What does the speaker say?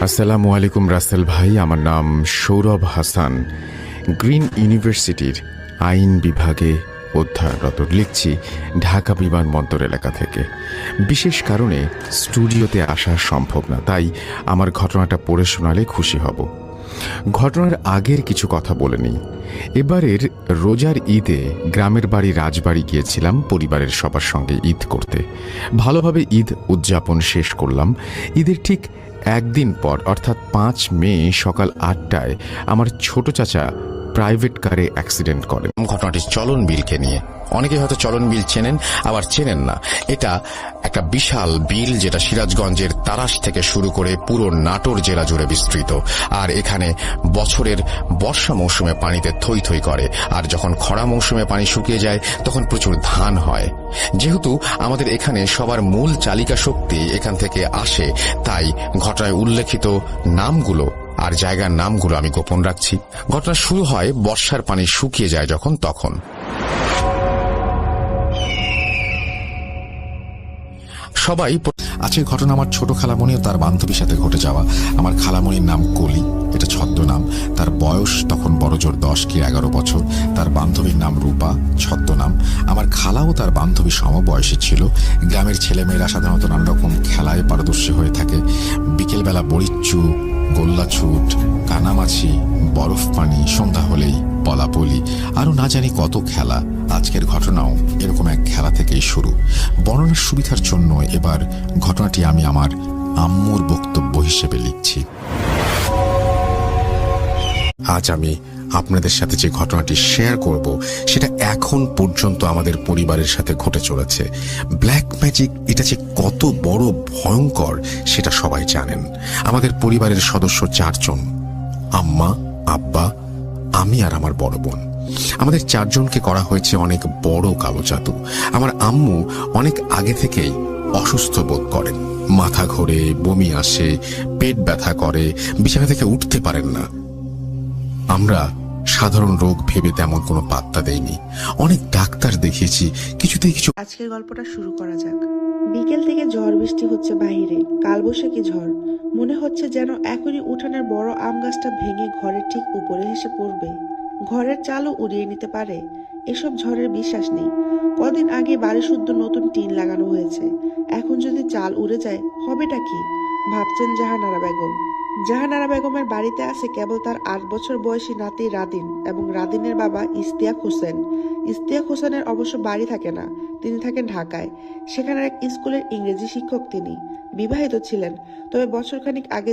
আসসালামু আলাইকুম রাসেল ভাই, আমার নাম সৌরভ হাসান। গ্রিন ইউনিভার্সিটির আইন বিভাগে অধ্যয়নরত। লিখছি ঢাকা বিমানবন্দর এলাকা থেকে। বিশেষ কারণে স্টুডিওতে আসা সম্ভব না, তাই আমার ঘটনাটা পড়ে শোনালে খুশি হব। ঘটনার আগের কিছু কথা বলে নিই। এবারের রোজার ঈদে গ্রামের বাড়ি রাজবাড়ি গিয়েছিলাম পরিবারের সবার সঙ্গে ঈদ করতে। ভালোভাবে ঈদ উদযাপন শেষ করলাম। ঈদের ঠিক একদিন পর অর্থাৎ 5 মে সকাল 8টায় আমার ছোট চাচা প্রাইভেট কারে অ্যাক্সিডেন্ট করেন। ঘটনাটি চলন বিলকে নিয়ে। অনেকে হয়তো চলন বিল চেনেন, আবার চেনেন না। এটা একটা বিশাল বিল যেটা সিরাজগঞ্জের তারাস থেকে শুরু করে পুরো নাটোর জেলা জুড়ে বিস্তৃত। আর এখানে বছরের বর্ষা মৌসুমে পানিতে থই থই করে, আর যখন খরা মৌসুমে পানি শুকিয়ে যায় তখন প্রচুর ধান হয়। যেহেতু আমাদের এখানে সবার মূল চালিকা শক্তি এখান থেকে আসে, তাই ঘটনায় উল্লেখিত নামগুলো আর জায়গার নামগুলো আমি গোপন রাখছি। ঘটনা শুরু হয় বর্ষার পানি শুকিয়ে যায় যখন, তখন সবাই আজকের ঘটনা আমার ছোট খালামণি ও তার বান্ধবীর সাথে ঘটে যাওয়া। আমার খালামণির নাম কলি, এটা ছদ্মনাম। তার বয়স তখন বড়জোর 10 কি 11 বছর। তার বান্ধবীর নাম রূপা, ছদ্মনাম। আমার খালাও তার বান্ধবী সমবয়সী ছিল। গ্রামের ছেলেমেয়েরা সাধারণত নানা রকম খেলায় পারদর্শী হয়ে থাকে। বিকেলবেলা বড়িচ্চু, গোল্লাছুট, কানামাছি, বরফ পানি, সন্ধ্যা হলেই পলাপলি, আরও না জানি কত খেলা। আজকের ঘটনাও এরকম এক খেলা থেকেই শুরু। বর্ণনার সুবিধার জন্য এবার ঘটনাটি আমি আমার আম্মুর বক্তব্য হিসেবে লিখছি। আজ আমি আপনাদের সাথে যে ঘটনাটি শেয়ার করব সেটা এখন পর্যন্ত আমাদের পরিবারের সাথে ঘটে চলেছে। ব্ল্যাক ম্যাজিক এটা যে কত বড় ভয়ঙ্কর সেটা সবাই জানেন। আমাদের পরিবারের সদস্য 4 জন, আম্মা, আব্বা, আমি আর আমার বড় বোন। আমাদের 4 জনকে করা হয়েছে অনেক বড় কালো জাদু। আমার আম্মু অনেক আগে থেকেই অসুস্থ বোধ করেন। মাথা ঘোরে, বমি আসে, পেট ব্যথা করে, বিছানা থেকে উঠতে পারেন না। আমরা সাধারণ রোগ ভেবে তেমন কোনো পাত্তা দেইনি। অনেক ডাক্তার দেখিয়েছি, কিছুতেই কিছু। আজকের গল্পটা শুরু করা যাক। বিকেল থেকে ঝড় বৃষ্টি হচ্ছে বাহিরে, কালবৈশাখী ঝড়। মনে হচ্ছে যেন এখনই উঠানের বড় আম গাছটা ভেঙে ঘরের ঠিক উপরে এসে পড়বে, ঘরের চালও উড়িয়ে নিতে পারে। এসব ঝড়ের বিশ্বাস নেই। কদিন আগে বাড়ি শুদ্ধ নতুন টিন লাগানো হয়েছে, এখন যদি চাল উড়ে যায় হবেটা কি, ভাবছেন জাহানারা বেগম। জাহানারা বেগমের বাড়িতে আছে কেবল তার 8 বছর বয়সী নাতি রাদিন এবং রাদিনের বাবা ইশতিয়াক হোসেন। ইশতিয়াক হোসেনের অবশ্য বাড়ি থাকে না, তিনি থাকেন ঢাকায়। সেখানে এক স্কুলের ইংরেজি শিক্ষক তিনি। বিবাহিত ছিলেন, তবে বছরখানিক আগে